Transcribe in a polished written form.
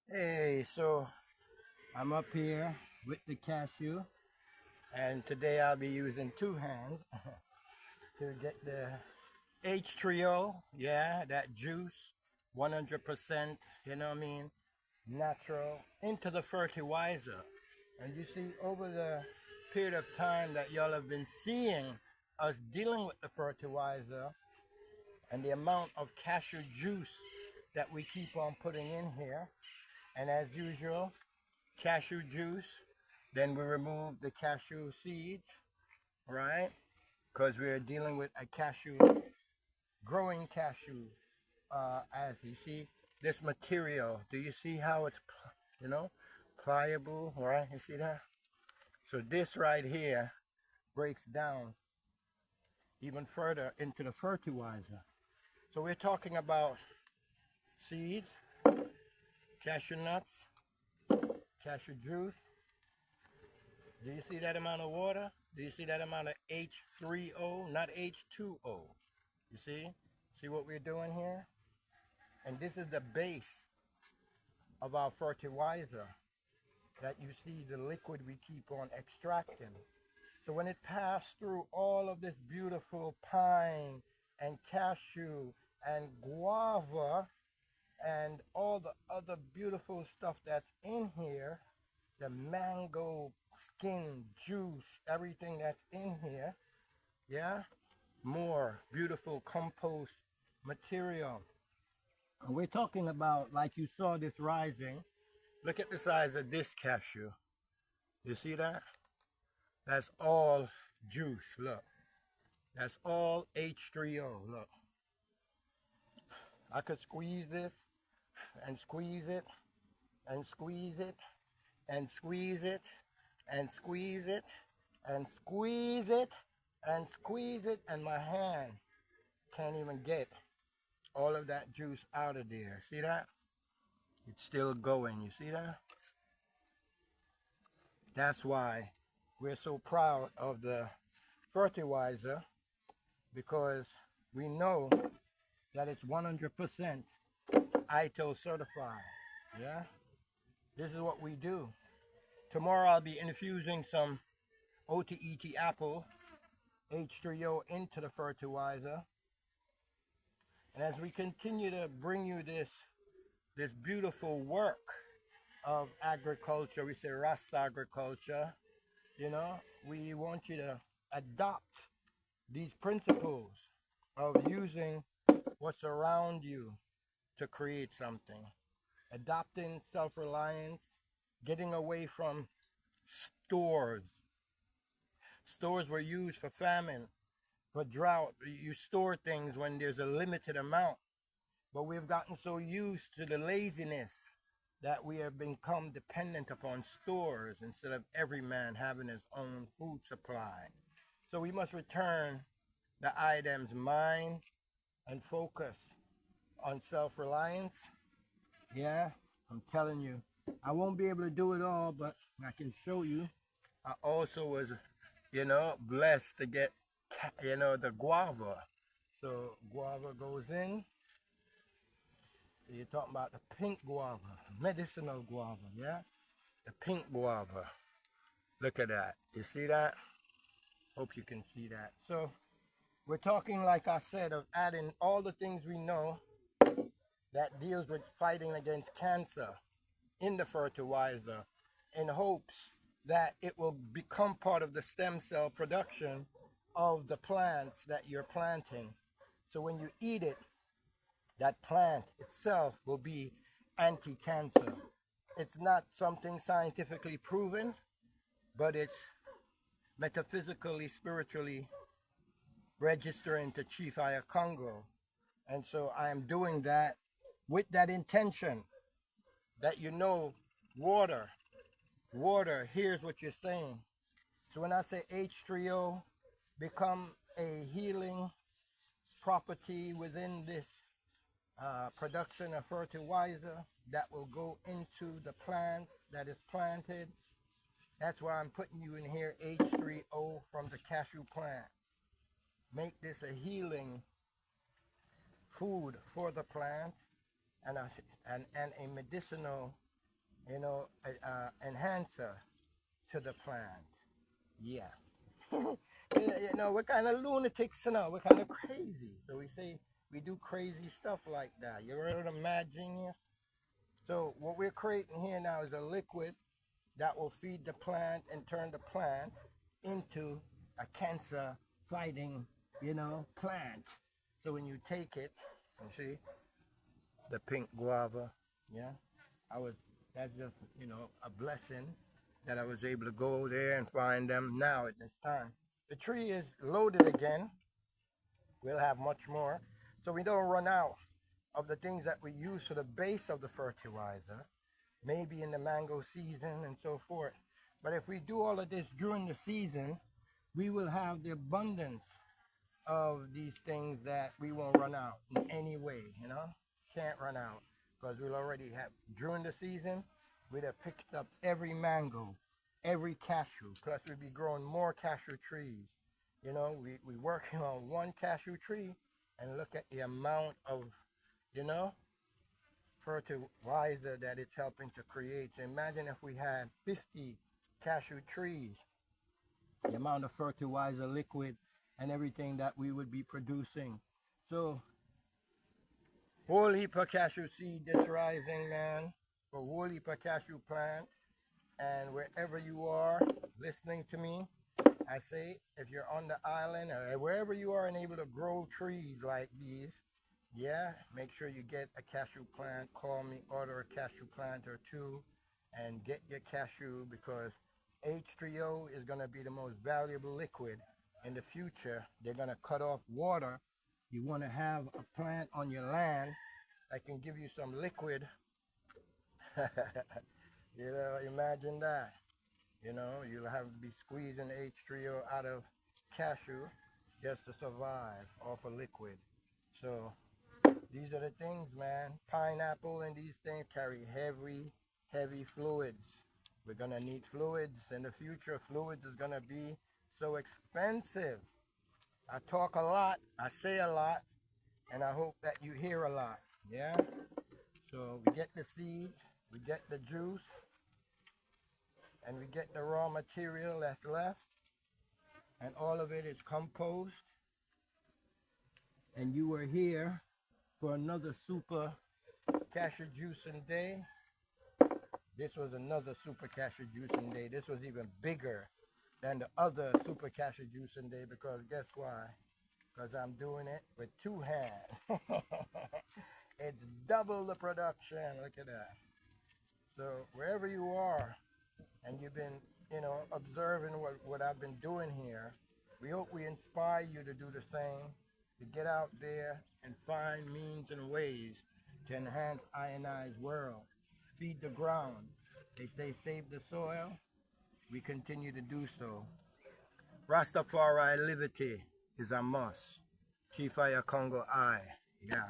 Hey, so I'm up here with the cashew, and today I'll be using two hands to get the H3O, yeah, that juice, 100%, you know what I mean, natural, into the fertilizer. And you see, over the period of time that y'all have been seeing us dealing with the fertilizer and the amount of cashew juice that we keep on putting in here, and as usual, cashew juice. Then we remove the cashew seeds, right? Because we're dealing with a cashew, growing cashew. As you see, this material, do you see how it's, pliable, right? You see that? So this right here breaks down even further into the fertilizer. So we're talking about seeds, cashew nuts, cashew juice. Do you see that amount of water? Do you see that amount of H3O, not H2O? You see? See what we're doing here? And this is the base of our fertilizer that you see the liquid we keep on extracting. So when it passed through all of this beautiful pine and cashew and guava and all the other beautiful stuff that's in here, the mango skin, juice, everything that's in here, yeah, more beautiful compost material. And we're talking about, like you saw this rising, look at the size of this cashew. You see that? That's all juice, look. That's all H3O, look. I could squeeze this and squeeze it and squeeze it and squeeze it and squeeze it and squeeze it and squeeze it, and my hand can't even get all of that juice out of there. See that? It's still going. You see that? That's why we're so proud of the fertilizer, because we know that it's 100% ITO certified. Yeah? This is what we do. Tomorrow I'll be infusing some OTET apple H3O into the fertilizer. And as we continue to bring you this beautiful work of agriculture, we say Rasta agriculture, you know, we want you to adopt these principles of using what's around you to create something. Adopting self-reliance, getting away from stores. Stores were used for famine, for drought. You store things when there's a limited amount. But we've gotten so used to the laziness that we have become dependent upon stores instead of every man having his own food supply. So we must return the items mind and focus on self-reliance. Yeah, I'm telling you, I won't be able to do it all, but I can show you. I also was, blessed to get, the guava. So guava goes in. So you're talking about the pink guava, medicinal guava, yeah? The pink guava. Look at that. You see that? Hope you can see that. So we're talking, like I said, of adding all the things we know that deals with fighting against cancer in the fertilizer, in hopes that it will become part of the stem cell production of the plants that you're planting. So when you eat it, that plant itself will be anti-cancer. It's not something scientifically proven, but it's metaphysically, spiritually registering to Chief Aya Congo. And so I am doing that with that intention that water here's what you're saying. So when I say H3O become a healing property within this production of fertilizer that will go into the plants that is planted, that's why I'm putting you in here, H3O from the cashew plant. Make this a healing food for the plant and a medicinal you know, enhancer to the plant. Yeah. You know, we're kind of lunatics, you know, we're kind of crazy. So we say we do crazy stuff like that. You ever heard of mad genius? So what we're creating here now is a liquid that will feed the plant and turn the plant into a cancer fighting, you know, plant. So when you take it, you see the pink guava, yeah, that's just, you know, a blessing that I was able to go there and find them now at this time. The tree is loaded again. We'll have much more. So we don't run out of the things that we use for the base of the fertilizer, maybe in the mango season and so forth. But if we do all of this during the season, we will have the abundance of these things that we won't run out in any way, you know? Can't run out, because we'll already have, during the season, we'd have picked up every mango, every cashew, plus we'd be growing more cashew trees. You know, we working on one cashew tree, and look at the amount of, you know, fertilizer that it's helping to create. So imagine if we had 50 cashew trees, the amount of fertilizer, liquid, and everything that we would be producing. So, whole heap of cashew seed this rising, man, for whole heap of cashew plant. And wherever you are listening to me, I say, if you're on the island or wherever you are and able to grow trees like these, yeah, make sure you get a cashew plant. Call me, order a cashew plant or two, and get your cashew, because H3O is going to be the most valuable liquid in the future. They're going to cut off water. You want to have a plant on your land that can give you some liquid. You know, imagine that. You know, you'll have to be squeezing H3O out of cashew just to survive off a liquid. So these are the things, man. Pineapple and these things carry heavy fluids. We're going to need fluids in the future. Fluids is going to be so expensive. I talk a lot, I say a lot, and I hope that you hear a lot. Yeah? So we get the seeds, we get the juice, and we get the raw material that's left, and all of it is compost. And you were here for another super cashew juicing day. This was another super cashew juicing day. This was even bigger than the other super cashew juicing day, because guess why? Because I'm doing it with two hands. It's double the production. Look at that. So wherever you are, and you've been, you know, observing what I've been doing here, we hope we inspire you to do the same, to get out there and find means and ways to enhance ionized world, feed the ground. They say save the soil. We continue to do so. Rastafari liberty is a must. Chief Aya Congo I. Yeah.